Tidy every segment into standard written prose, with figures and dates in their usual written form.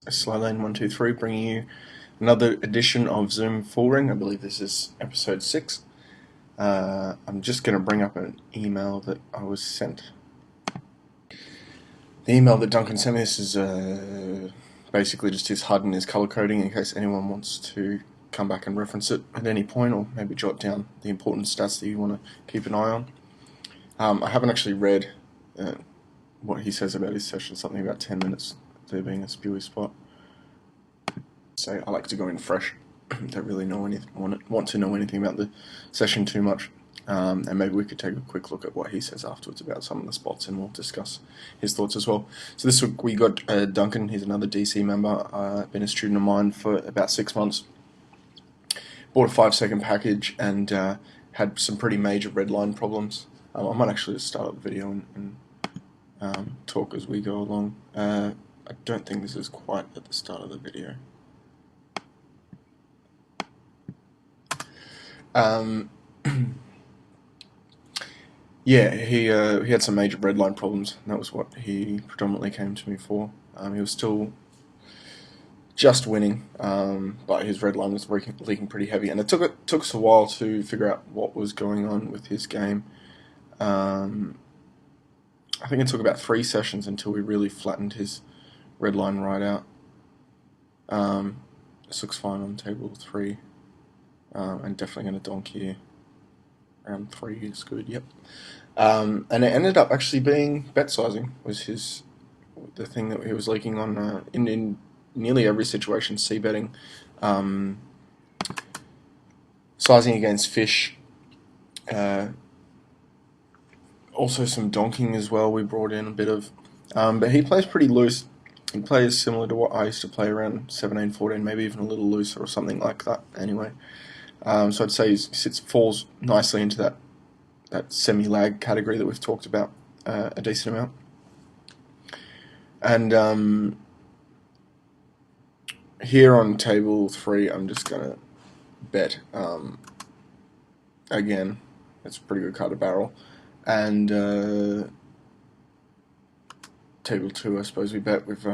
Slylane123 bringing you another edition of Zoom Full Ring. I believe this is episode 6. I'm just going to bring up an email that I was sent. The email that Duncan sent me, this is basically just his HUD and his color coding in case anyone wants to come back and reference it at any point, or maybe jot down the important stats that you want to keep an eye on. I haven't actually read what he says about his session, something about 10 minutes there being a spewy spot. So I like to go in fresh. Don't really want to know anything about the session too much, and maybe we could take a quick look at what he says afterwards about some of the spots, and we'll discuss his thoughts as well. So this week we got Duncan. He's another DC member. Been a student of mine for about 6 months. Bought a 5-second package and had some pretty major red line problems. I might actually just start up the video and talk as we go along. I don't think this is quite at the start of the video. Yeah, he had some major red line problems, and that was what he predominantly came to me for. He was still just winning, but his red line was leaking pretty heavy, and it took us a while to figure out what was going on with his game. I think it took about 3 sessions until we really flattened his red line right out. This looks fine on table 3. And definitely going to donk here. Round 3 is good, yep. And it ended up actually being bet sizing was the thing that he was leaking on in nearly every situation. C betting, sizing against fish, also some donking as well. We brought in a bit of, but he plays pretty loose. He plays similar to what I used to play around 17, 14, maybe even a little looser or something like that. Anyway. So I'd say he falls nicely into that semi-lag category that we've talked about a decent amount. And here on table 3, I'm just going to bet again. It's a pretty good card to barrel. And table 2, I suppose we bet with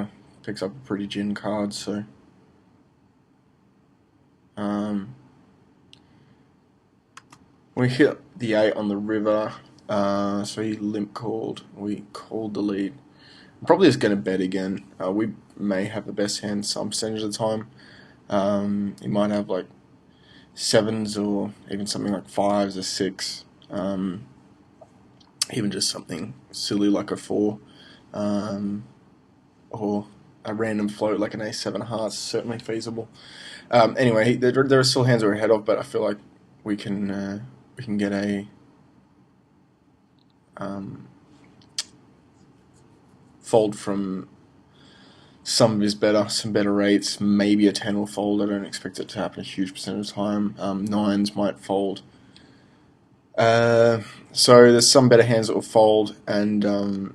picks up a pretty gin card, so we hit the 8 on the river, so he limp called. We called the lead. I'm probably just going to bet again. We may have the best hand some percentage of the time. He might have like 7s or even something like 5s or 6. Even just something silly like a 4. Or a random float like an Ace-7 of hearts, certainly feasible. Anyway, there are still hands we're ahead of, but I feel like we can get a fold from some of some better rates. Maybe a 10 will fold. I don't expect it to happen a huge percentage of the time. 9s might fold. So there's some better hands that will fold, and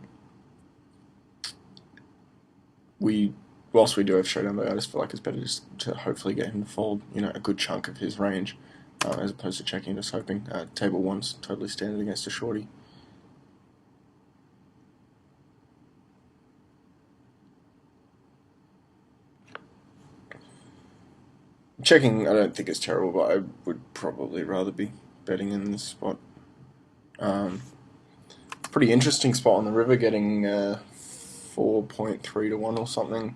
whilst we do have showdown, I just feel like it's better just to hopefully get him to fold, a good chunk of his range. As opposed to checking, just hoping. Table 1's totally standard against a shorty. Checking, I don't think it's terrible, but I would probably rather be betting in this spot. Pretty interesting spot on the river, getting 4.3 to 1 or something.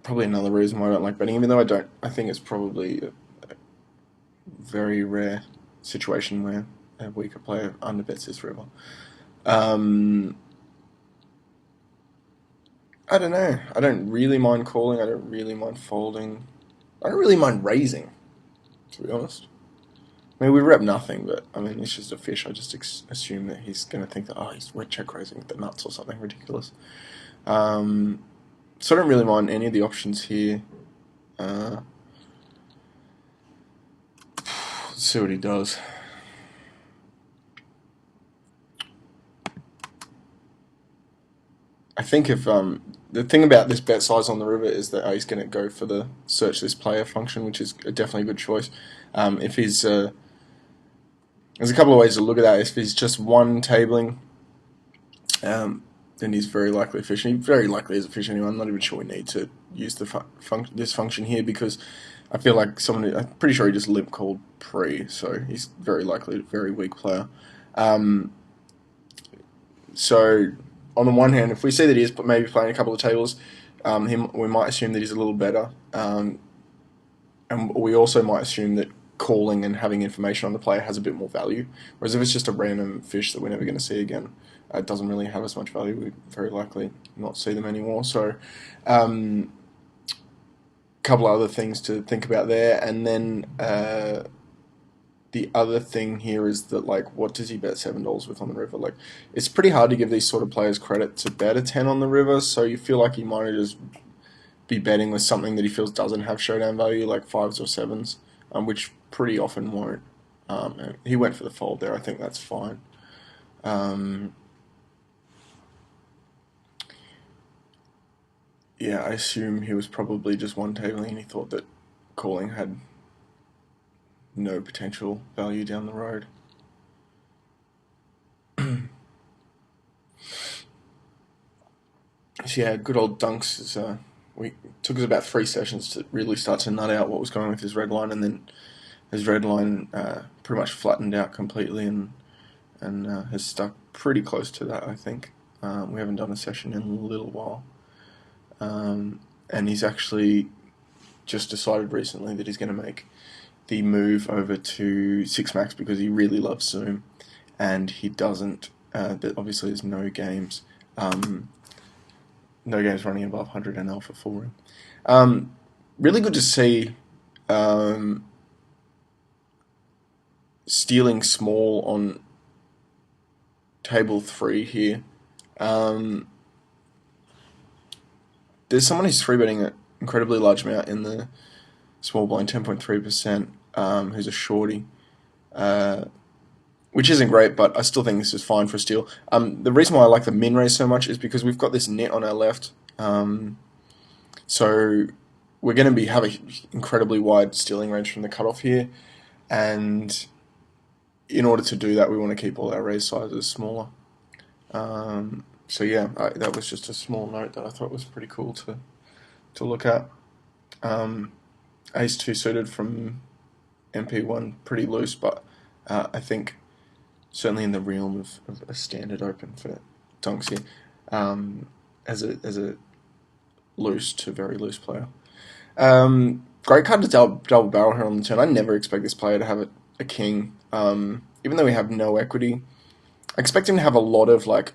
Probably another reason why I don't like betting, even though I think it's probably a very rare situation where a weaker player underbets this river. I don't know. I don't really mind calling. I don't really mind folding. I don't really mind raising, to be honest. I mean, we rep nothing, but I mean, it's just a fish. I just assume that he's going to think that, he's wet check raising with the nuts or something ridiculous. So I don't really mind any of the options here. Let's see what he does. I think if the thing about this bet size on the river is that he's going to go for the search this player function, which is definitely a good choice. If he's there's a couple of ways to look at that. If he's just one tabling, then he's very likely a fish. And he very likely is a fish anyway. I'm not even sure we need to use the this function here because I feel like I'm pretty sure he just limp called pre, so he's very likely a very weak player. Um, so on the one hand, if we see that he is maybe playing a couple of tables, we might assume that he's a little better, and we also might assume that calling and having information on the player has a bit more value. Whereas if it's just a random fish that we're never going to see again, it doesn't really have as much value. We very likely not see them anymore. So, couple other things to think about there, and then the other thing here is that, like, what does he bet $7 with on the river? Like, it's pretty hard to give these sort of players credit to bet a 10 on the river, so you feel like he might just be betting with something that he feels doesn't have showdown value, like 5s or 7s, which pretty often won't. He went for the fold there. I think that's fine. Yeah, I assume he was probably just one tabling and he thought that calling had no potential value down the road. So yeah, good old Dunks is, we took us about 3 sessions to really start to nut out what was going on with his red line, and then his red line pretty much flattened out completely and has stuck pretty close to that, I think. We haven't done a session in a little while. And he's actually just decided recently that he's going to make the move over to 6 max because he really loves Zoom, and he doesn't. Obviously, there's no games running above 100 NL for full ring. Really good to see stealing small on table 3 here. There's someone who's 3-betting an incredibly large amount in the small blind, 10.3%, who's a shorty, which isn't great, but I still think this is fine for a steal. The reason why I like the min raise so much is because we've got this net on our left, so we're going to have an incredibly wide stealing range from the cutoff here, and in order to do that, we want to keep all our raise sizes smaller. So yeah, that was just a small note that I thought was pretty cool to look at. Ace 2 suited from MP1, pretty loose, but I think certainly in the realm of a standard open for Dunks here, as a loose to very loose player. Great card to double barrel here on the turn. I never expect this player to have a king, even though we have no equity. I expect him to have a lot of like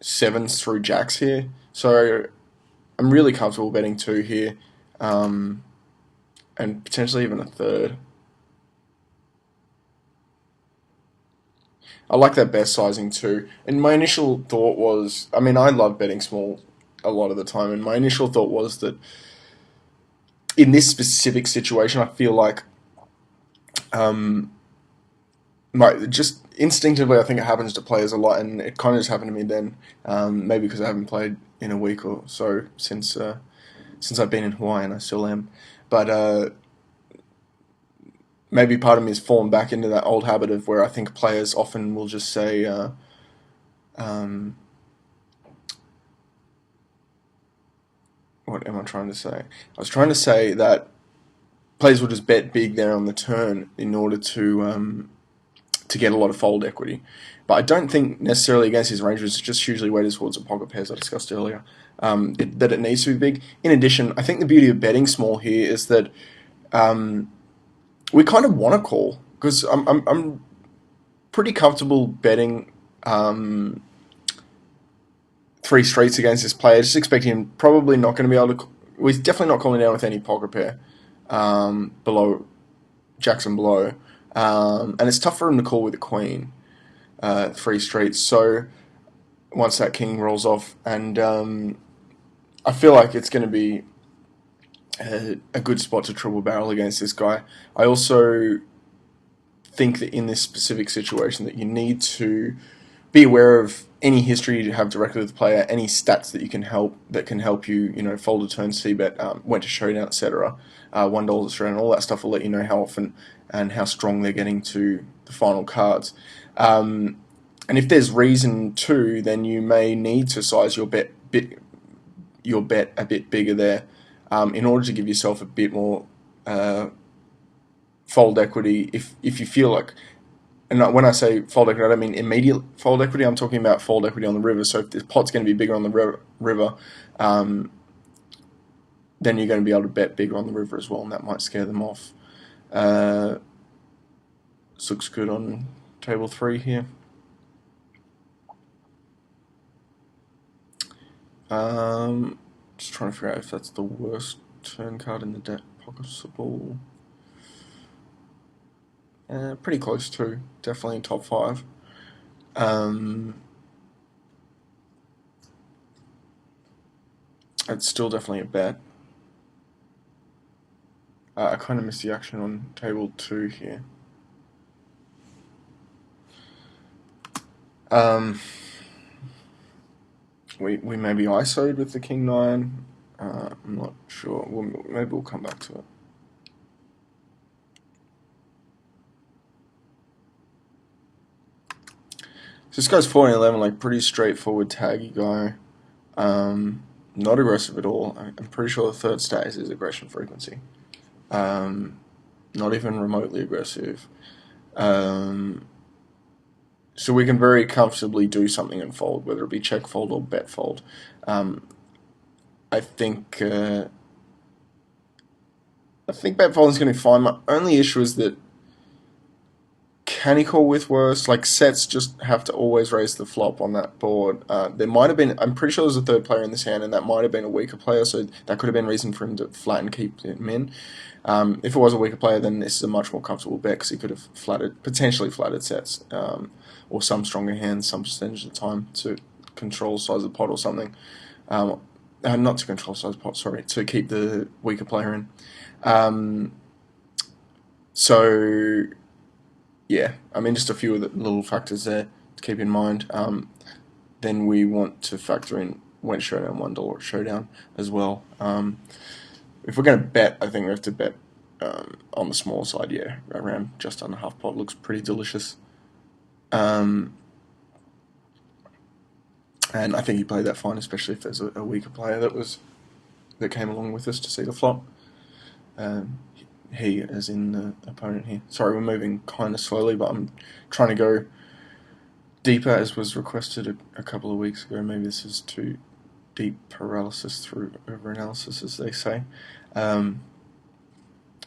7s through jacks here, so I'm really comfortable betting 2 here, and potentially even a 3rd. I like that best sizing too. And my initial thought was, I mean, I love betting small a lot of the time, and my initial thought was that in this specific situation, I feel like just instinctively, I think it happens to players a lot, and it kind of just happened to me then. Maybe because I haven't played in a week or so since I've been in Hawaii, and I still am. But maybe part of me has fallen back into that old habit of where I think players often will just say, what am I trying to say? I was trying to say that players will just bet big there on the turn in order to get a lot of fold equity. But I don't think necessarily against his range, it's just hugely weighted towards the pocket pairs I discussed earlier, that it needs to be big. In addition, I think the beauty of betting small here is that we kind of want to call, because I'm pretty comfortable betting 3 straights against this player. Just expecting him probably not going to be able to. We're definitely not calling down with any pocket pair below Jackson below, and it's tough for him to call with a queen 3 straights. So once that king rolls off, and I feel like it's going to be a good spot to triple barrel against this guy. I also think that in this specific situation that you need to be aware of any history you have directly with the player, any stats that can help you, fold a turn, c-bet, went to showdown, etc. $1 a showdown, all that stuff will let you know how often and how strong they're getting to the final cards. And And if there's reason to, then you may need to size your bet a bit bigger there, in order to give yourself a bit more fold equity. If you feel like, and when I say fold equity, I don't mean immediate fold equity. I'm talking about fold equity on the river. So if the pot's going to be bigger on the river, then you're going to be able to bet bigger on the river as well, and that might scare them off. This looks good on table 3 here. Just trying to figure out if that's the worst turn card in the deck possible. Pretty close to, definitely in top 5. It's still definitely a bet. I kind of missed the action on table 2 here. We may be ISO'd with the King 9. I'm not sure. Maybe we'll come back to it. So this guy's 14-11, like pretty straightforward taggy guy. Not aggressive at all. I'm pretty sure the third stat is his aggression frequency. Not even remotely aggressive. So we can very comfortably do something and fold, whether it be check fold or bet fold. I think bet folding is going to be fine. My only issue is that, can he call with worse? Like, sets just have to always raise the flop on that board. There might have been, I'm pretty sure there's a third player in this hand, and that might have been a weaker player, so that could have been reason for him to flat and keep him in. If it was a weaker player, then this is a much more comfortable bet, because he could have potentially flatted sets, or some stronger hands some percentage of the time to control size of the pot or something. Not to control size of the pot, sorry, to keep the weaker player in. So yeah, I mean, just a few of the little factors there to keep in mind. Then we want to factor in when showdown $1 showdown as well. If we're going to bet, I think we have to bet on the smaller side. Yeah, around just under half pot looks pretty delicious. And I think he played that fine, especially if there's a weaker player that came along with us to see the flop. He, as in the opponent here. Sorry, we're moving kind of slowly, but I'm trying to go deeper, as was requested a couple of weeks ago. Maybe this is too deep paralysis through overanalysis, as they say. Yeah,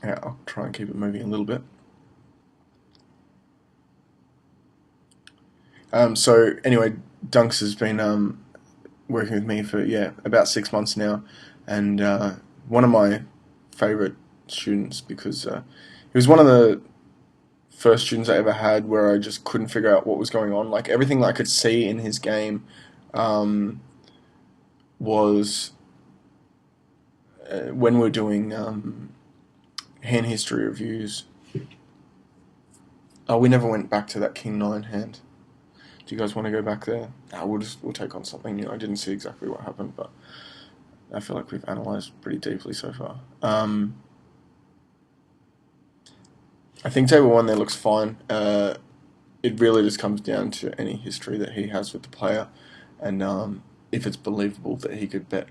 I'll try and keep it moving a little bit. So anyway, Dunks has been working with me for about 6 months now, and one of my favourite students, because he was one of the first students I ever had where I just couldn't figure out what was going on. Like, everything that I could see in his game was when we're doing hand history reviews. Oh, we never went back to that King 9 hand. Do you guys want to go back there? No, we'll take on something new. I didn't see exactly what happened, but I feel like we've analysed pretty deeply so far. I think table 1 there looks fine. It really just comes down to any history that he has with the player, and if it's believable that he could bet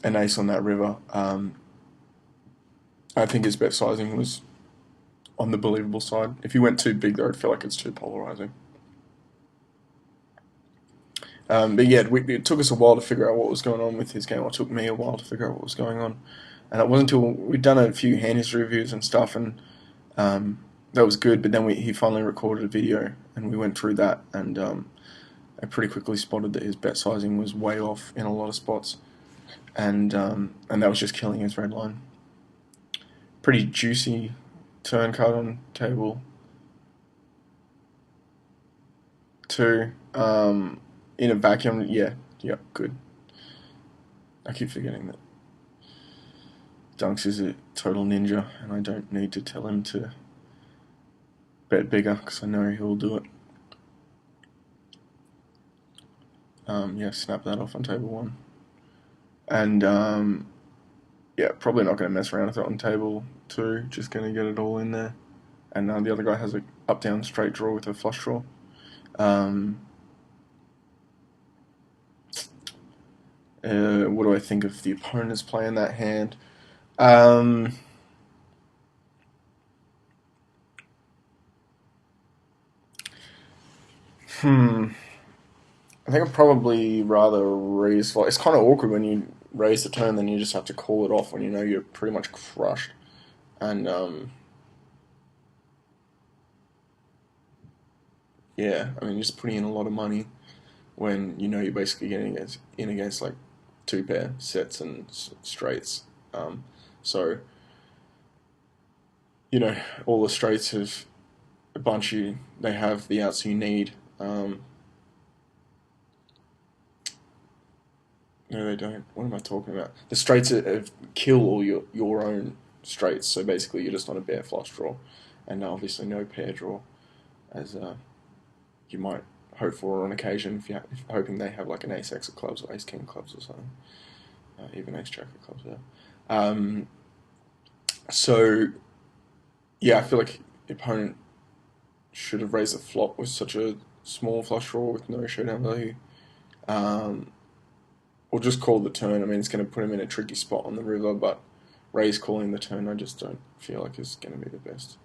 an ace on that river. I think his bet sizing was on the believable side. If he went too big, though, I'd feel like it's too polarizing. But yeah, it took us a while to figure out what was going on with his game. It took me a while to figure out what was going on. And it wasn't until we'd done a few hand history reviews and stuff, and that was good. But then he finally recorded a video, and we went through that, and I pretty quickly spotted that his bet sizing was way off in a lot of spots, and that was just killing his red line. Pretty juicy turn card on table 2. In a vacuum, yeah, good. I keep forgetting that Dunks is a total ninja, and I don't need to tell him to bet bigger, because I know he'll do it. Yeah, snap that off on table 1. And yeah, probably not going to mess around with it on table 2, just going to get it all in there. And the other guy has a up-down straight draw with a flush draw. Um, what do I think of the opponent's play in that hand? Um, hmm. I think I'd probably rather raise. It's kind of awkward when you raise the turn, then you just have to call it off when you know you're pretty much crushed. And yeah, I mean, you're just putting in a lot of money when you know you're basically getting against like two pair sets and straights. Um, so all the straights have a bunch you. They have the outs you need. No, they don't. What am I talking about? The straights kill all your own straights. So basically, you're just on a bare flush draw, and obviously no pair draw, as you might hope for on occasion if you're hoping they have like an ace x of clubs or ace king of clubs or something, even ace jack of clubs there. Um, so yeah, I feel like the opponent should have raised the flop with such a small flush draw with no showdown value. Um, or just call the turn. I mean, it's going to put him in a tricky spot on the river, but raise calling the turn, I just don't feel like is going to be the best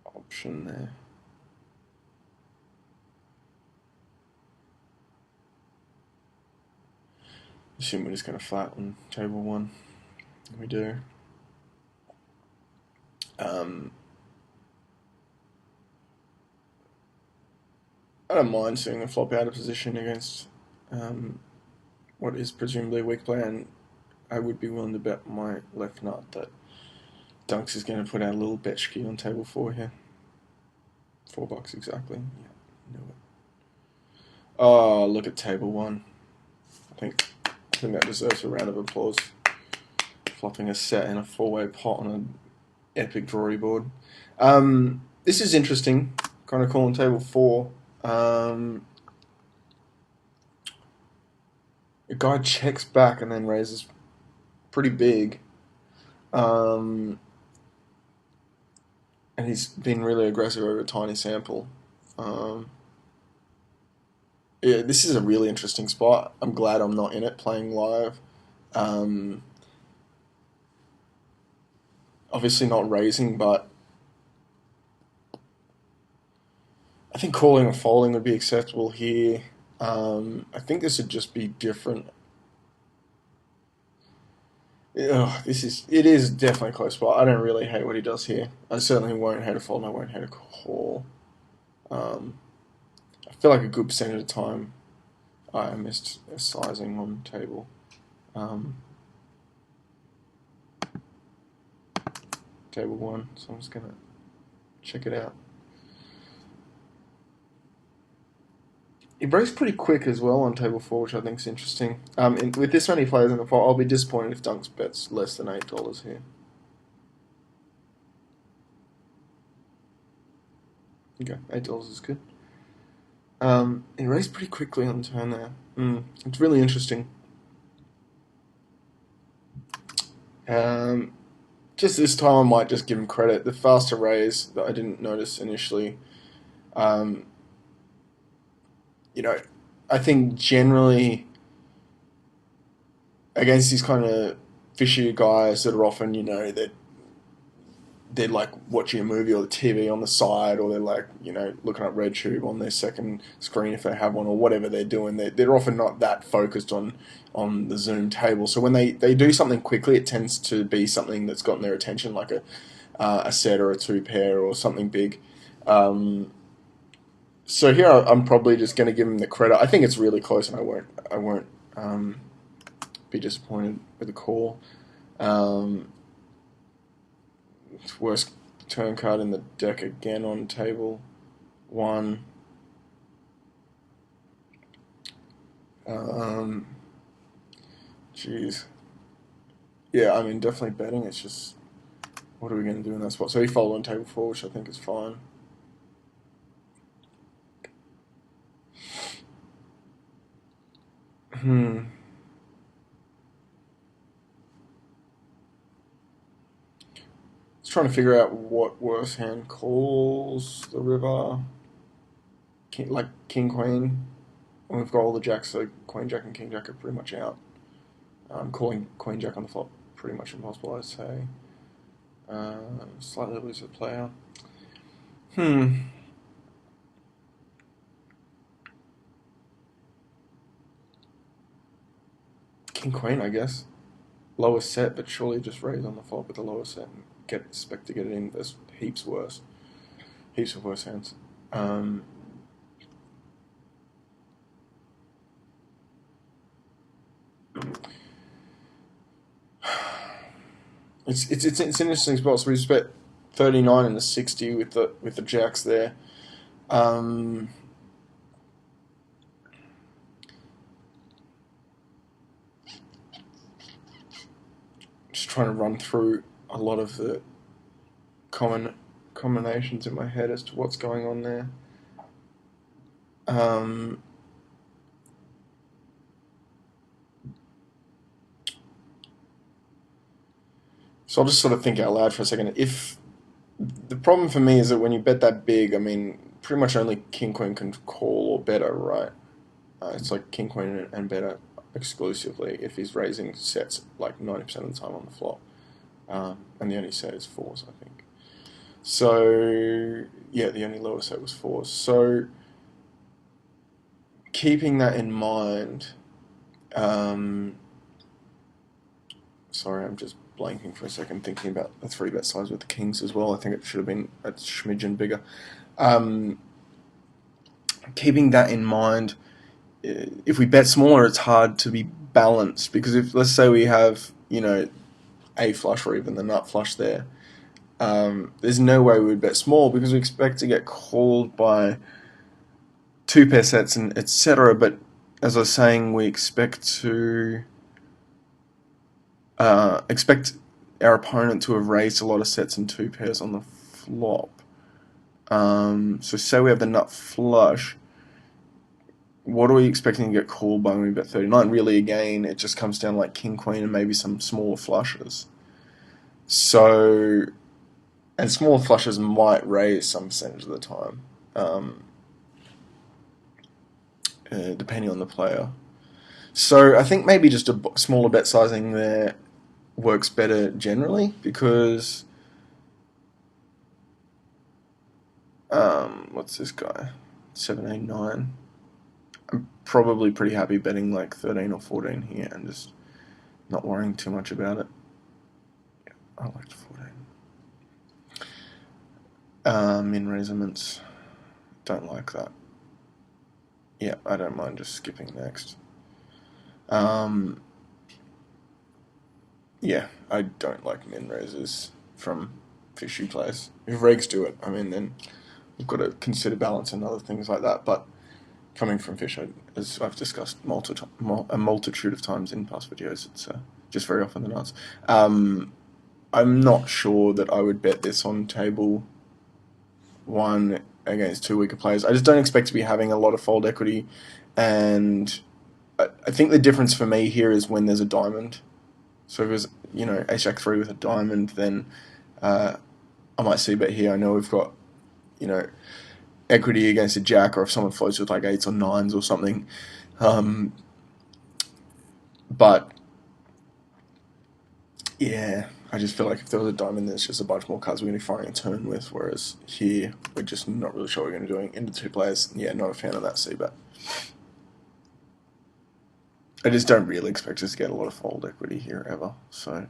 option there. Assume we're just going to flat on table one. We do. Um, I don't mind seeing the flop out of position against um, what is presumably a weak play, and I would be willing to bet my left nut that Dunks is going to put out a little betchkey on table four here. $4 exactly. Yeah, knew it. Oh, look at table one. I think that deserves a round of applause. Flopping a set in a four-way pot on an epic drawy board. This is interesting. Kind of calling table four. A guy checks back and then raises pretty big. And he's been really aggressive over a tiny sample. Um, yeah, this is a really interesting spot. I'm glad I'm not in it playing live. Um, Obviously not raising, but I think calling or folding would be acceptable here. I think this would just be different. It is definitely a close spot. I don't really hate what he does here. I certainly won't hate a fold and I won't hate a call. Um, I feel like a good percentage of the time I missed a sizing on table. Um, Table one, so I'm just gonna check it out. He breaks pretty quick as well on table four, which I think is interesting. With this many players in the pot, I'll be disappointed if Dunks bets less than $8 here. Okay, $8 is good. He raised pretty quickly on the turn there. It's really interesting. Um, just this time, I might just give him credit. The faster raise that I didn't notice initially. Um, you know, I think generally against these kind of fishy guys that are often, that they're like watching a movie or the TV on the side, or they're like, looking at RedTube on their second screen if they have one, or whatever they're doing. They're often not that focused on the Zoom table. So when they do something quickly, it tends to be something that's gotten their attention, like a set or a two pair or something big. So here I'm probably just going to give him the credit. I think it's really close, and I won't be disappointed with the call. Um, Worst turn card in the deck again on table one. Um, Jeez. Yeah, I mean, definitely betting. It's just, what are we going to do in that spot? So he folded on table four, which I think is fine. Hmm. Just trying to figure out what worse hand calls the river. like king queen. When we've got all the jacks, so queen jack and king jack are pretty much out. Calling queen jack on the flop pretty much impossible, I'd say. Slightly lose the player. Hmm. King queen, I guess. Lower set, but surely just raise on the flop with the lower set and expect to get it in. There's heaps worse, heaps of worse hands. Um, it's an interesting spot. So we spent 39 and the 60 with the jacks there. Um, just trying to run through a lot of the common combinations in my head as to what's going on there. Um, so I'll just sort of think out loud for a second. If the problem for me is that when you bet that big, I mean, pretty much only king queen can call or better, right? It's like king queen and better exclusively if he's raising sets like 90% of the time on the flop, and the only set is fours, I think. So yeah, the only lower set was fours. So keeping that in mind, um, sorry, I'm just blanking for a second, thinking about the three bet size with the kings as well. I think it should have been a smidgen bigger. Um, Keeping that in mind, if we bet smaller, it's hard to be balanced because if let's say we have a flush or even the nut flush there, there's no way we would bet small because we expect to get called by two pair sets and etc. But as I was saying, we expect our opponent to have raised a lot of sets and two pairs on the flop. So say we have the nut flush. What are we expecting to get called by when we bet 39? Really, again, it just comes down like king, queen, and maybe some smaller flushes. So, and smaller flushes might raise some percentage of the time, um, depending on the player. So I think maybe just a smaller bet sizing there works better generally because what's this guy? 789. I'm probably pretty happy betting like 13 or 14 here and just not worrying too much about it. I liked 14. Min raisements. Don't like that. Yeah, I don't mind just skipping next. Um, yeah, I don't like min raises from fishy players. If regs do it, I mean, then we've got to consider balance and other things like that. But coming from fish, as I've discussed a multitude of times in past videos, it's just very often the nuts. I'm not sure that I would bet this on table one against two weaker players. I just don't expect to be having a lot of fold equity, and I think the difference for me here is when there's a diamond. So if it was, ace jack three with a diamond, then I might see bet here. I know we've got, you know, equity against a jack, or if someone floats with like eights or nines or something. Um, but yeah, I just feel like if there was a diamond, there's just a bunch more cards we're going to be firing a turn with. Whereas here, we're just not really sure what we're going to be doing. Into two players, yeah, not a fan of that C bet. I just don't really expect us to get a lot of fold equity here ever. So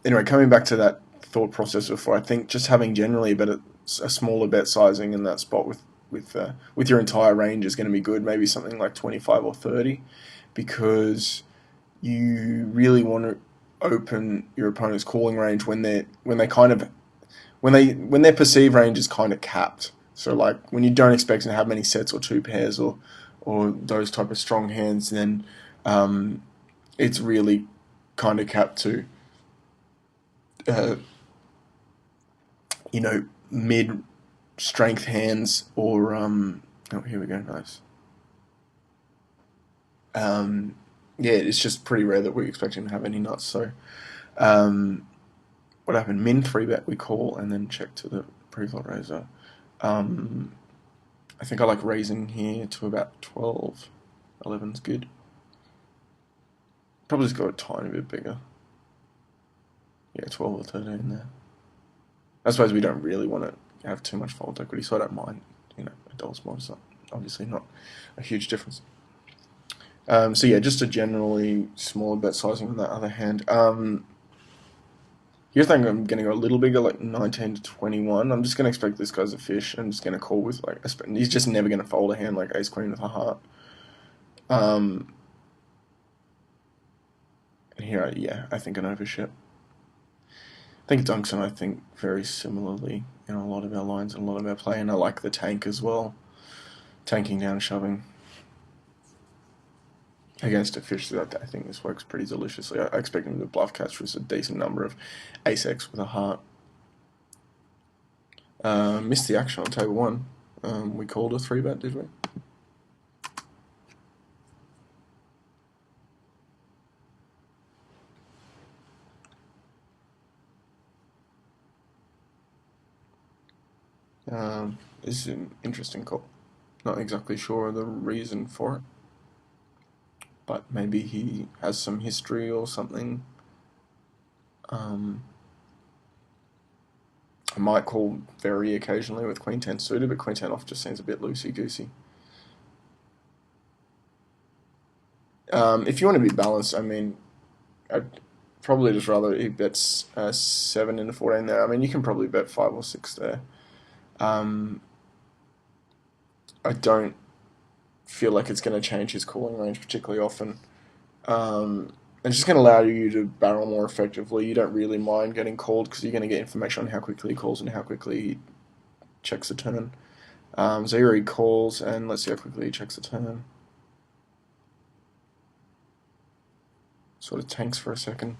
anyway, coming back to that thought process before, I think just having generally a smaller bet sizing in that spot with your entire range is going to be good. Maybe something like 25 or 30, because you really want to open your opponent's calling range when their perceived range is kind of capped. So like when you don't expect to have many sets or two pairs or those type of strong hands, then it's really kind of capped to uh, mid strength hands or oh, here we go, nice. Um, yeah, it's just pretty rare that we expect him to have any nuts. So um, what happened? Min three bet we call and then check to the pre-flop raiser. Um, I think I like raising here to about 12. 11's good. Probably just go a tiny bit bigger. Yeah, 12 or 13 there. I suppose we don't really want to have too much fold equity, so I don't mind. A dollar's more is obviously not a huge difference. So yeah, just a generally smaller bet sizing on that other hand. Here's think I'm going to go a little bigger, like 19 to 21. I'm just going to expect this guy's a fish. I'm just going to call with like he's just never going to fold a hand like ace queen with a heart. And here, yeah, I think an overship. I think Dunks and I think very similarly in a lot of our lines and a lot of our play, and I like the tank as well. Tanking down, shoving. Against a fish, I think this works pretty deliciously. I expect him to bluff catch with a decent number of ace-x with a heart. Missed the action on table 1. We called a 3-bet, did we? This is an interesting call. Not exactly sure the reason for it, but maybe he has some history or something. I might call very occasionally with Queen 10 suited, but Queen 10 off just seems a bit loosey-goosey. If you want to be balanced, I mean, I'd probably just rather he bets 7 into 14 there. I mean, you can probably bet 5 or 6 there. I don't feel like it's going to change his calling range particularly often. It's just going to allow you to barrel more effectively. You don't really mind getting called because you're going to get information on how quickly he calls and how quickly he checks the turn. So here he calls, and let's see how quickly he checks the turn. Sort of tanks for a second.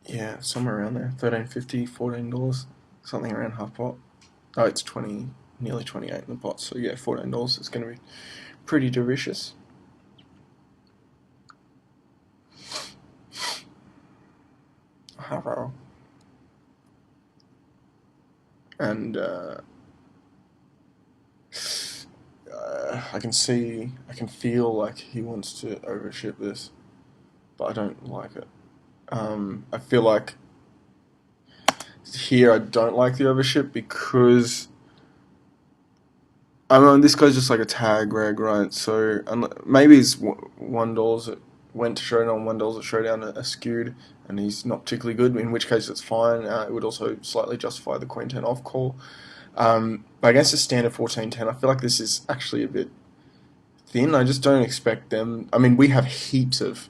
Yeah, somewhere around there. $13.50, $14, something around half pot. Oh, it's 20, nearly 28 in the pot. So yeah, $14 is going to be pretty delicious. Hello. And I can feel like he wants to overship this, but I don't like it. I feel like here I don't like the overship because I mean this guy's just like a tag rag, right? So maybe it's $1 that went to showdown, $1 at showdown are skewed, and he's not particularly good. In which case it's fine. It would also slightly justify the Queen 10 off call. But against a standard 14-10, I feel like this is actually a bit thin. I just don't expect them. I mean, we have heaps of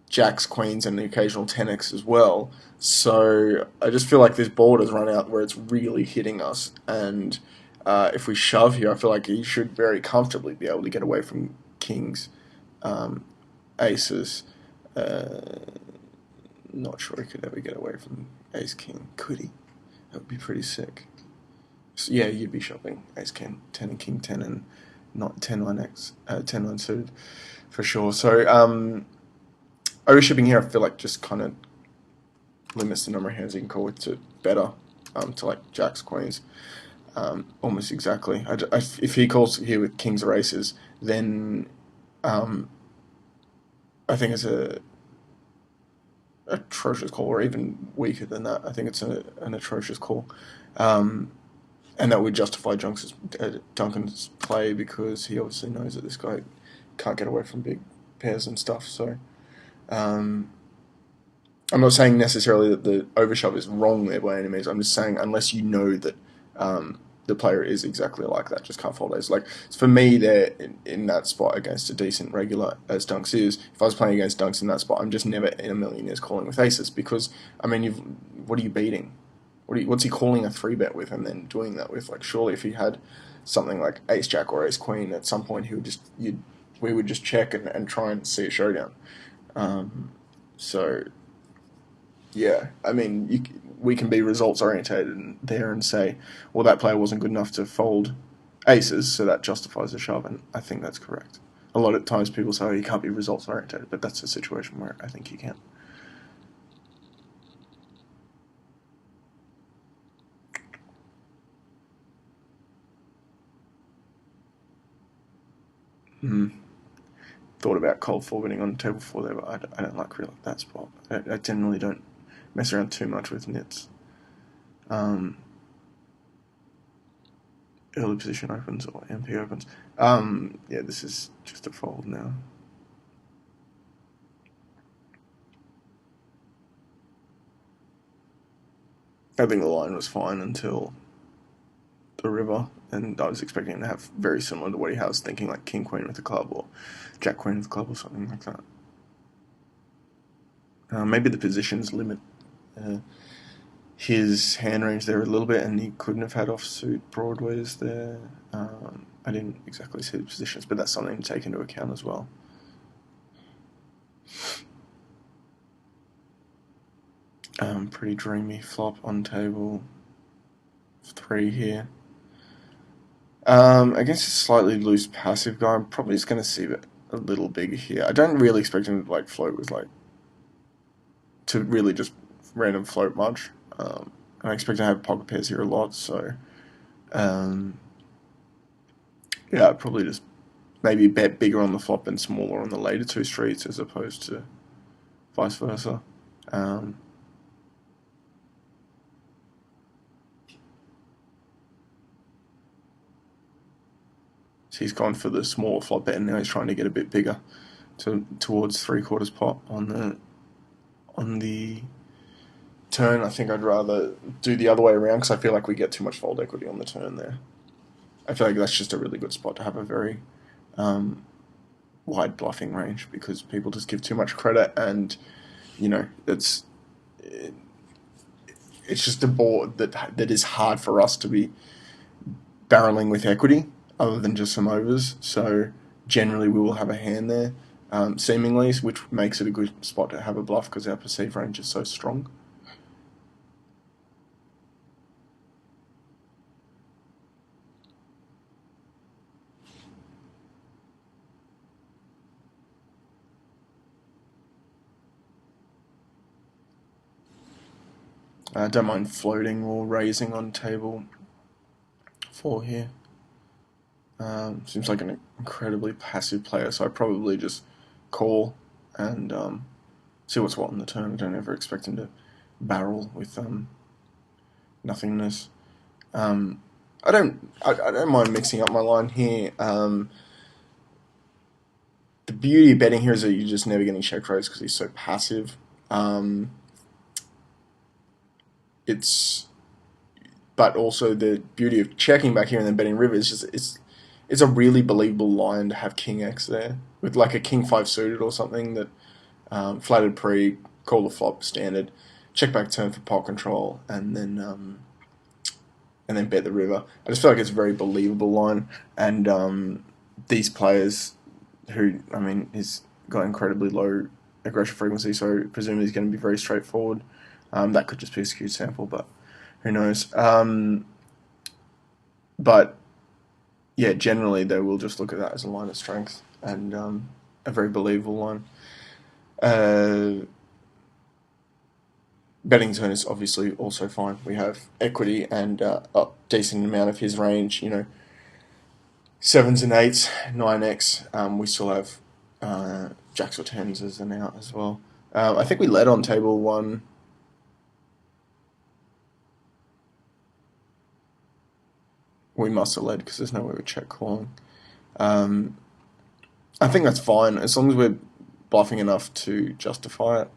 jacks, queens, and the occasional 10x as well. So I just feel like this board has run out where it's really hitting us. And if we shove here, I feel like he should very comfortably be able to get away from kings, aces. Not sure he could ever get away from ace king. Could he? That would be pretty sick. So, yeah, you'd be shopping ace king 10 and king 10 and not 10-9x, 10-9 suited for sure. So overshipping here, I feel like just kind of limits the number of hands you can call with to better, to like jacks, queens, almost exactly. If he calls here with kings or aces, then I think it's a atrocious call, or even weaker than that. I think it's an atrocious call, and that would justify Duncan's play because he obviously knows that this guy can't get away from big pairs and stuff. So I'm not saying necessarily that the overshove is wrong there by any means. I'm just saying unless you know that the player is exactly like that, just can't fold ace. Like for me, there in that spot against a decent regular as Dunks is. If I was playing against Dunks in that spot, I'm just never in a million years calling with aces because I mean, what are you beating? What's he calling a 3-bet with and then doing that with? Like surely if he had something like ace jack or ace queen, at some point we would just check and try and see a showdown. So yeah, I mean, we can be results orientated there and say, well, that player wasn't good enough to fold aces, so that justifies the shove, and I think that's correct. a lot of times people say, oh, you can't be results oriented, but that's a situation where I think you can. Thought about cold forwarding on table 4 there, but I don't like really that spot. I generally don't mess around too much with nits. Early position opens or MP opens. Yeah, this is just a fold now. I think the line was fine until the river, and I was expecting to have very similar to what he has, thinking like king queen with the club or jack queen with the club or something like that. Maybe the positions limit his hand range there a little bit, and he couldn't have had offsuit broadways there. I didn't exactly see the positions, but that's something to take into account as well. Pretty dreamy flop on table 3 here. Against a slightly loose passive guy, I'm probably just going to see it a little bigger here. I don't really expect him to like float with like to really just random float much. I expect to have pocket pairs here a lot, so yeah, I'd probably just maybe bet bigger on the flop and smaller on the later 2 streets as opposed to vice versa. So he's gone for the smaller flop bet, and now he's trying to get a bit bigger towards 3/4 pot on the turn. I think I'd rather do the other way around because I feel like we get too much fold equity on the turn there. I feel like that's just a really good spot to have a very wide bluffing range because people just give too much credit, and you know it's just a board that is hard for us to be barreling with equity other than just some overs. So generally we will have a hand there, seemingly, which makes it a good spot to have a bluff because our perceived range is so strong. I don't mind floating or raising on table 4 here. Seems like an incredibly passive player, so I probably just call and see what's what on the turn. I don't ever expect him to barrel with nothingness. I don't mind mixing up my line here. The beauty of betting here is that you're just never getting check raised because he's so passive. But also the beauty of checking back here and then betting river is just it's a really believable line to have king X there with like a king 5 suited or something that flatted pre, call the flop standard, check back turn for pot control, and then bet the river. I just feel like it's a very believable line, and these players who, I mean, he's got incredibly low aggression frequency, so presumably he's going to be very straightforward. That could just be a skewed sample, but who knows. But yeah, generally they will just look at that as a line of strength and a very believable line. Betting turn is obviously also fine. We have equity and a decent amount of his range. You know, 7s and 8s, 9x. We still have jacks or 10s as an out as well. I think we led on table 1. We must have led because there's no way we check calling. I think that's fine as long as we're bluffing enough to justify it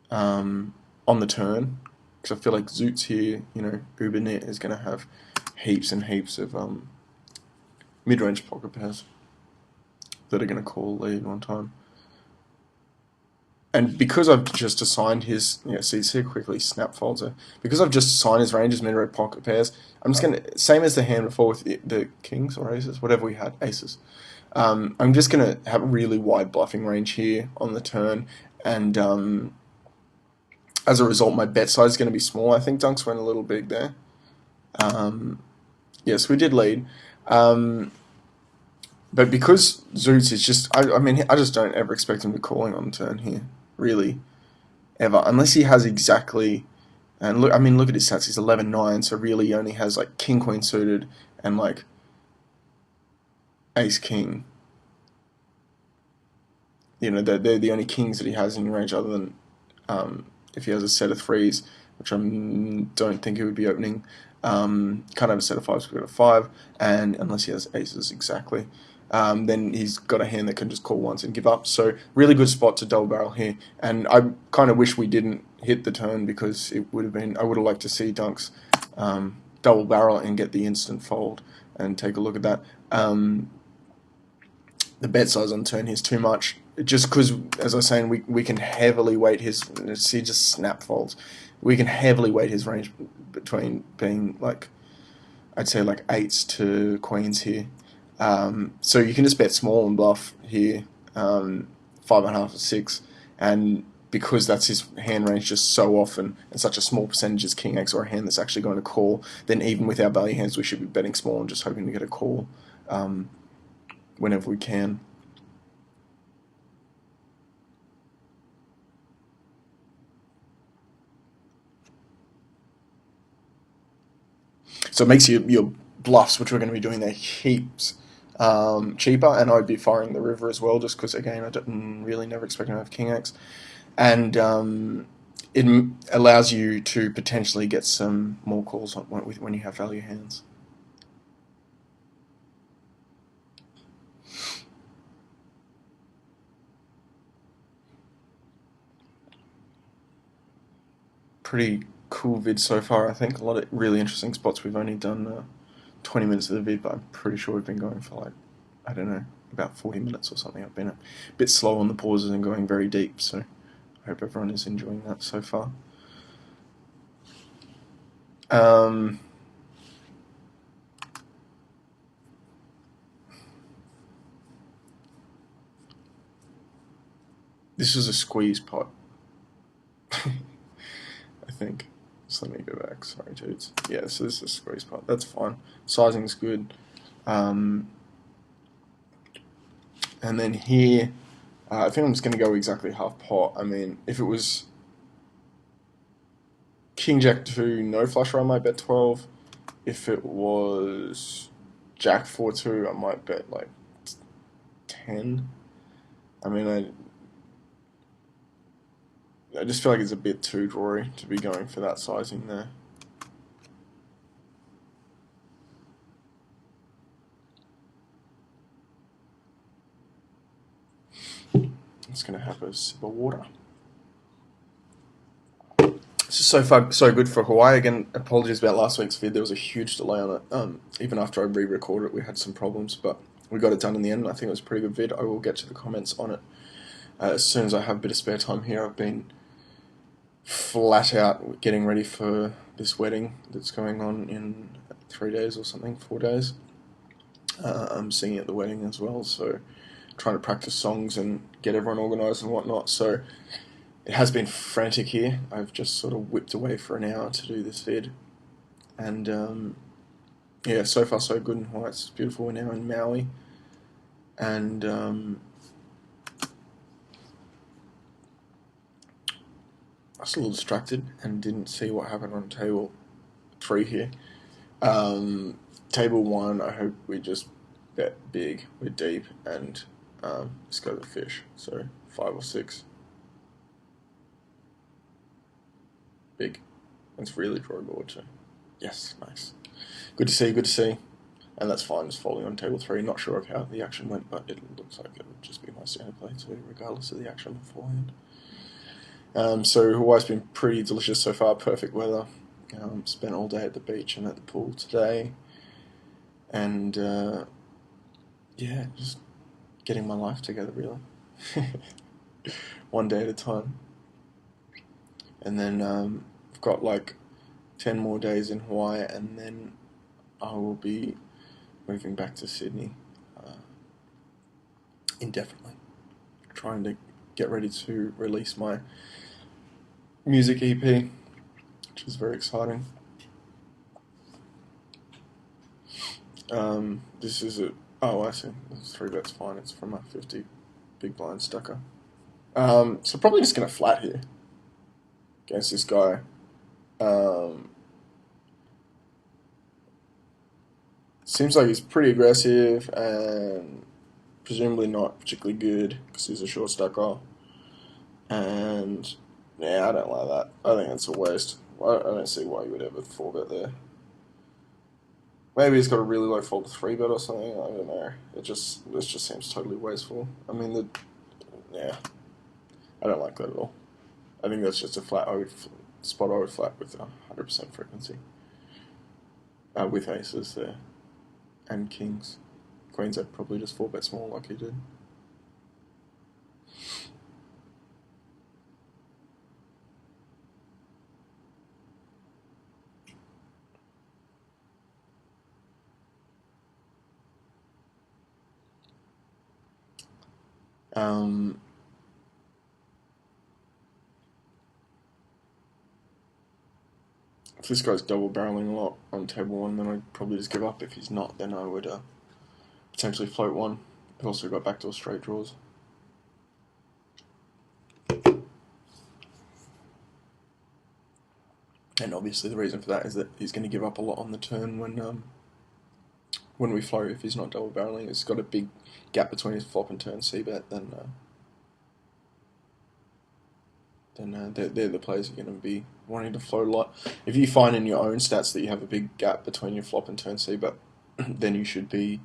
on the turn. Because I feel like Zoots here, you know, Ubernet is going to have heaps and heaps of mid-range pocket pairs that are going to call lead one time. And because I've just assigned his, see how quickly snap folds are. Because I've just assigned his range as mid-range pocket pairs, I'm just going to, same as the hand before with the kings or aces, whatever we had, aces. I'm just going to have a really wide bluffing range here on the turn, and as a result, my bet size is going to be small. I think Dunks went a little big there. Yes, we did lead. But because Zoots is just, I mean, I just don't ever expect him to calling on turn here, really, ever, unless he has exactly. And look, I mean, look at his stats. He's 11-9, so really he only has like King Queen suited and like Ace King. You know, they're the only kings that he has in range, other than if he has a set of threes, which I don't think he would be opening. Can't have a set of fives, we've got a five, and unless he has aces exactly. Then he's got a hand that can just call once and give up. So really good spot to double barrel here. And I kind of wish we didn't hit the turn, because it would have been, I would have liked to see Dunks double barrel and get the instant fold and take a look at that. The bet size on turn here is too much. Just because, as I was saying, we can heavily weight his. See, just snap folds. We can heavily weight his range between being like, I'd say like eights to queens here. So you can just bet small and bluff here, 5.5 or 6, and because that's his hand range just so often, and such a small percentage is king X or a hand that's actually going to call, then even with our value hands, we should be betting small and just hoping to get a call whenever we can. So it makes your bluffs, which we're going to be doing there, heaps cheaper, and I'd be firing the river as well, just because, again, I don't really never expect to have king X. And it allows you to potentially get some more calls when you have value hands. Pretty cool vid so far, I think. A lot of really interesting spots. We've only done 20 minutes of the vid, but I'm pretty sure we've been going for like, I don't know, about 40 minutes or something. I've been a bit slow on the pauses and going very deep, so I hope everyone is enjoying that so far. This was a squeeze pot, I think. Just let me go back. Sorry, dudes. Yeah, so this is a squeeze pot. That's fine. Sizing's good. And then here, I think I'm just going to go exactly half pot. I mean, if it was King Jack 2, no flush, I might bet 12. If it was Jack 4-2, I might bet like 10. I mean, I just feel like it's a bit too drawy to be going for that sizing there. It's going to have a sip of water. This is so far so good for Hawaii. Again, apologies about last week's vid. There was a huge delay on it. Even after I re-recorded it, we had some problems, but we got it done in the end. I think it was a pretty good vid. I will get to the comments on it as soon as I have a bit of spare time here. I've been flat out getting ready for this wedding that's going on in 3 days or something, 4 days. I'm singing at the wedding as well, so trying to practice songs and get everyone organised and whatnot. So it has been frantic here. I've just sort of whipped away for an hour to do this vid, and yeah, so far so good in Hawaii. It's beautiful. We're now in Maui, and I was a little distracted and didn't see what happened on table 3 here. Table 1, I hope we just bet big, we're deep, and just go to the fish. So 5 or 6. Big. That's really drawable too. Yes, nice. Good to see, good to see. And that's fine, just folding on table 3. Not sure of how the action went, but it looks like it would just be my standard play too, regardless of the action beforehand. So Hawaii's been pretty delicious so far, perfect weather. Spent all day at the beach and at the pool today. And yeah, just getting my life together, really. One day at a time. And then I've got like 10 more days in Hawaii, and then I will be moving back to Sydney indefinitely. Trying to get ready to release my music EP, which is very exciting. This is Oh, I see. It's 3 bets fine. It's from a 50 big blind stacker. So probably just going to flat here against this guy. Um, Seems like he's pretty aggressive and presumably not particularly good because he's a short stacker. And yeah, I don't like that. I think it's a waste. I don't see why you would ever 4 bet there. Maybe he's got a really low fold to 3 bet or something. I don't know. This just seems totally wasteful. I mean, yeah, I don't like that at all. I think that's just a flat. Spot I would flat with 100% frequency. With aces there and kings. Queens I'd probably just 4 bet small like he did. Um, if this guy's double barreling a lot on table 1, then I'd probably just give up. If he's not, then I would potentially float 1. I've also got backdoor straight draws. And obviously the reason for that is that he's going to give up a lot on the turn when we float. If he's not double barreling, it's got a big gap between his flop and turn c-bet, then they're the players you're going to be wanting to float a lot. If you find in your own stats that you have a big gap between your flop and turn c-bet, then you should be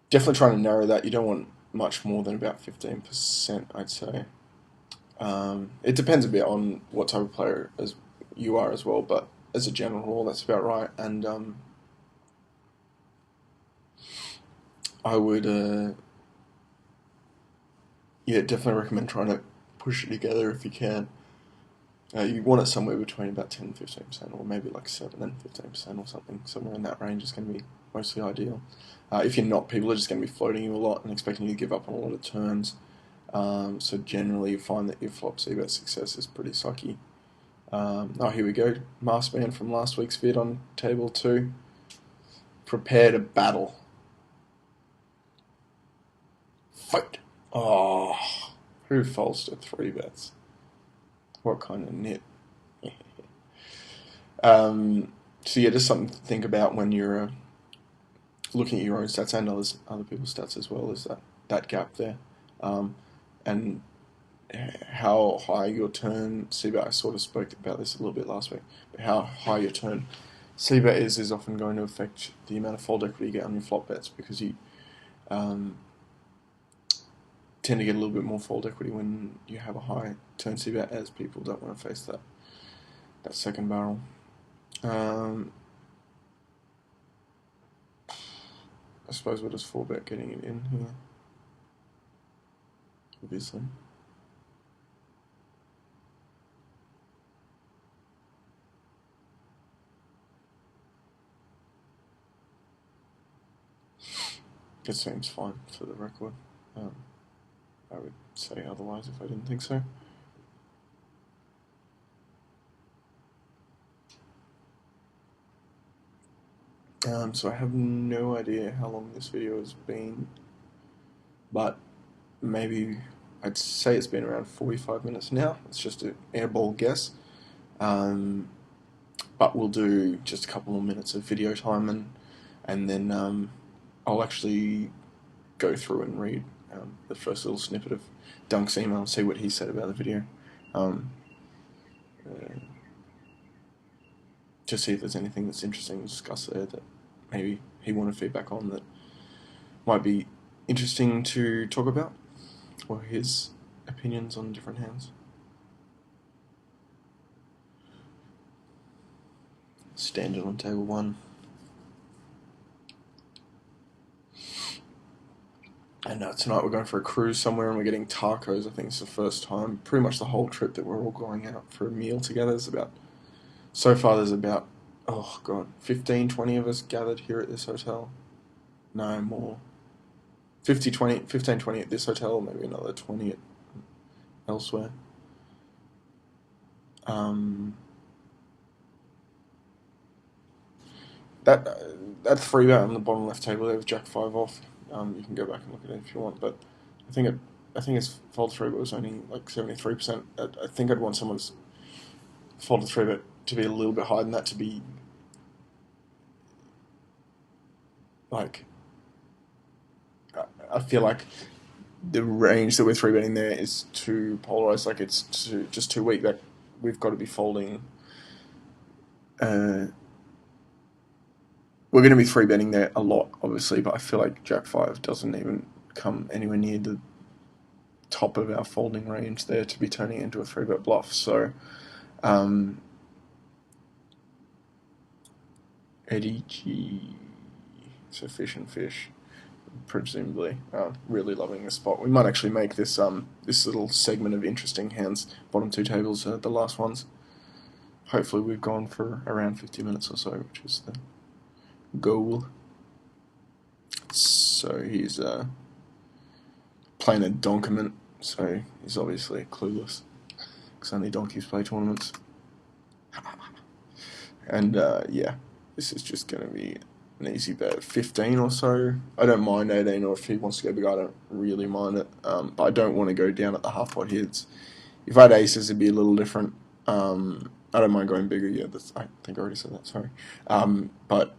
definitely trying to narrow that. You don't want much more than about 15%, I'd say. It depends a bit on what type of player as you are as well, but as a general rule, that's about right. And I would, yeah, definitely recommend trying to push it together if you can. You want it somewhere between about 10 and 15%, or maybe like 7 and 15% or something. Somewhere in that range is going to be mostly ideal. If you're not, people are just going to be floating you a lot and expecting you to give up on a lot of turns. So generally, you find that your flop c-bet success is pretty sucky. Oh, here we go. Maskman from last week's vid on table 2. Prepare to battle. Fight. Oh, who falls to 3 bets? What kind of nit? So yeah, just something to think about when you're looking at your own stats and other people's stats as well. Is that gap there, and how high your turn c-bet. I sort of spoke about this a little bit last week. But how high your turn c-bet is often going to affect the amount of fold equity you get on your flop bets, because you tend to get a little bit more fold equity when you have a high turn c-bet, as people don't want to face that second barrel. I suppose we're just 4-bet getting it in here, obviously. It seems fine for the record. I would say otherwise if I didn't think so. So I have no idea how long this video has been, but maybe I'd say it's been around 45 minutes now. It's just an airball guess. But we'll do just a couple more minutes of video time, and then I'll actually go through and read the first little snippet of Dunk's email and see what he said about the video. Um, uh, to see if there's anything that's interesting to discuss there that maybe he wanted feedback on that might be interesting to talk about, or his opinions on different hands. Standard on table 1. And tonight we're going for a cruise somewhere and we're getting tacos. I think it's the first time, pretty much the whole trip, that we're all going out for a meal together. So far there's about, oh god, 15, 20 of us gathered here at this hotel. No, more. 15, 20 at this hotel, maybe another 20 elsewhere. that that three bet on the bottom left table there with Jack 5 off. You can go back and look at it if you want, but I think it. I think his fold three bet was only like 73%. I think I'd want someone's folded three bet to be a little bit higher than that, to be like, I feel like the range that we're three betting there is too polarized. Like it's just too weak. That we've got to be folding. We're going to be three betting there a lot, obviously, but I feel like Jack 5 doesn't even come anywhere near the top of our folding range there to be turning into a three bet bluff. So, Eddie G, so fish and fish, presumably really loving the spot. We might actually make this this little segment of interesting hands, bottom two tables, the last ones. Hopefully we've gone for around 50 minutes or so, which is the goal. So he's playing a donkament, so he's obviously clueless, because only donkeys play tournaments. And yeah, this is just going to be an easy bet. 15 or so. I don't mind 18, or if he wants to go big, I don't really mind it. But I don't want to go down at the half pot here. If I had aces, it'd be a little different. I don't mind going bigger. Yeah, I think I already said that. Sorry. But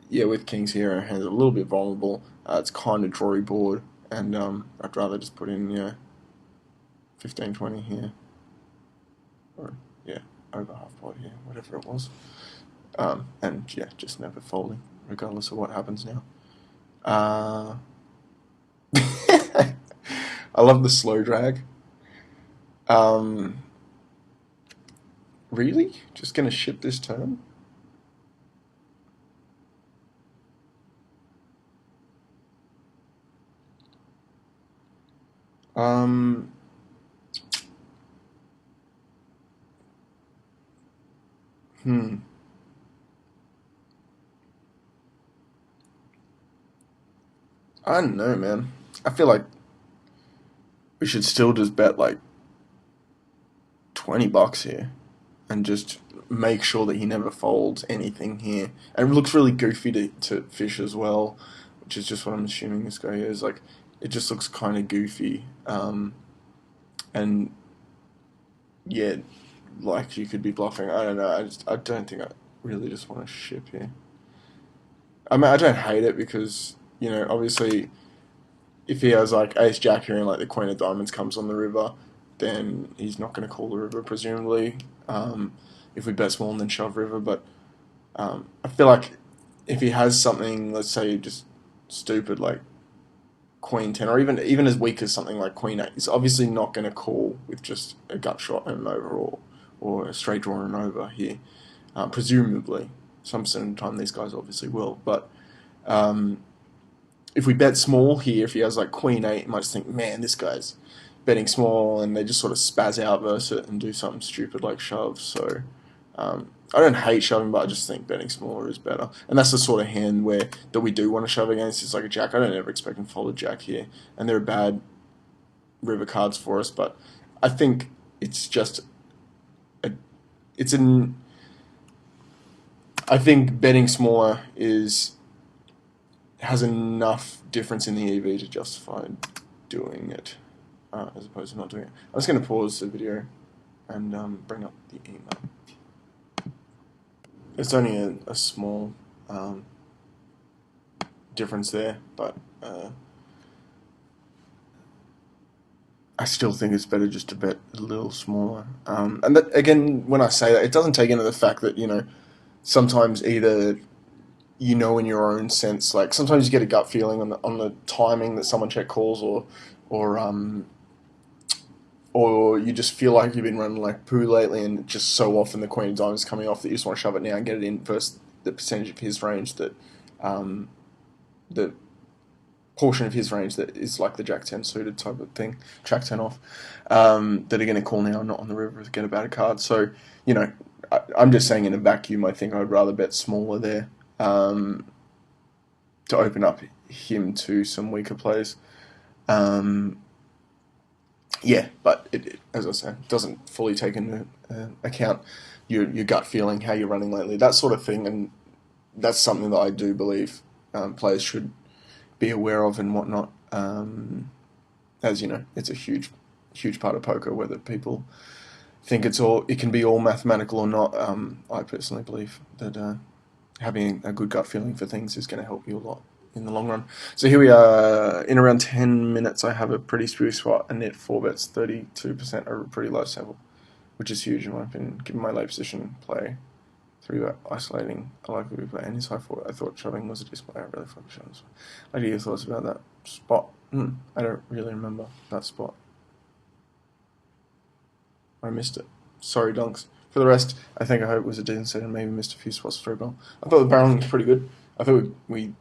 yeah, with kings here, our hands are a little bit vulnerable. It's kind of drawy board, and I'd rather just put in 15, 20 here, or yeah, over half pot here, whatever it was. And yeah, just never folding, regardless of what happens now. I love the slow drag. Really? Just gonna ship this turn? Um, hmm. I don't know, man. I feel like we should still just bet like $20 here, and just make sure that he never folds anything here. And it looks really goofy to fish as well, which is just what I'm assuming this guy is. Like, it just looks kind of goofy. And yeah, like you could be bluffing. I don't know. I don't think I really just want to ship here. I mean, I don't hate it because, obviously, if he has like ace jack here and like the queen of diamonds comes on the river, then he's not going to call the river, presumably. If we bet small and then shove river, but I feel like if he has something, let's say just stupid like queen 10, or even as weak as something like queen 8, he's obviously not going to call with just a gut shot and an over, or a straight draw and an over here, presumably. Some certain time these guys obviously will, but if we bet small here, if he has like queen 8, you might just think, man, this guy's betting small, and they just sort of spaz out versus it and do something stupid like shove. So I don't hate shoving, but I just think betting smaller is better. And that's the sort of hand that we do want to shove against. It's like a jack. I don't ever expect him to fold a jack here, and there are bad river cards for us. But I think it's just it's an. I think betting smaller has enough difference in the EV to justify doing it, as opposed to not doing it. I'm just going to pause the video and bring up the email. It's only a small difference there, but I still think it's better just to bet a little smaller. And that, again, when I say that, it doesn't take into the fact that, sometimes either in your own sense, like sometimes you get a gut feeling on the timing that someone check calls, or or you just feel like you've been running like poo lately, and just so often the queen of diamonds coming off that you just want to shove it now and get it in versus the percentage of his range the portion of his range that is like the jack 10 suited type of thing, jack 10 off, that are going to call now, not on the river, to get a better card. So, I'm just saying in a vacuum, I think I'd rather bet smaller there, to open up him to some weaker plays. Yeah, but as I said, it doesn't fully take into account your gut feeling, how you're running lately, that sort of thing, and that's something that I do believe players should be aware of and whatnot. As you know, it's a huge part of poker. Whether people think it can be all mathematical or not, I personally believe that having a good gut feeling for things is going to help you a lot in the long run. So here we are, in around 10 minutes. I have a pretty spooky spot, a net 4 bets, 32%, a pretty low sample, which is huge in my opinion, given my late position play. 3-bet isolating a likely play and his high forward. I thought shoving was a display. I really focused on this. What are your thoughts about that spot? I don't really remember that spot. I missed it. Sorry, Dunks. For the rest, I hope it was a decent set and maybe missed a few spots for a bell. I thought the barreling was pretty good. I thought I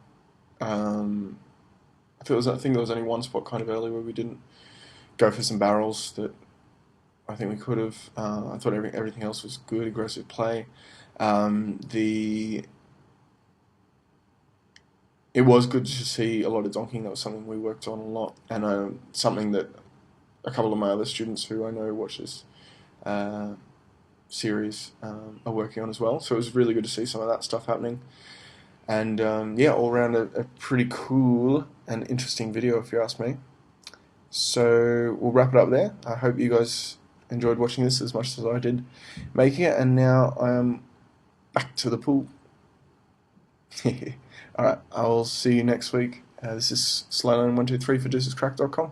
think there was only one spot kind of early where we didn't go for some barrels that I think we could have. I thought everything else was good, aggressive play. It was good to see a lot of donking. That was something we worked on a lot, and something that a couple of my other students who I know watch this series are working on as well. So it was really good to see some of that stuff happening. And yeah, all around a pretty cool and interesting video, if you ask me. So we'll wrap it up there. I hope you guys enjoyed watching this as much as I did making it. And now I am back to the pool. Alright, I'll see you next week. This is Slowlane123 for DeucesCrack.com.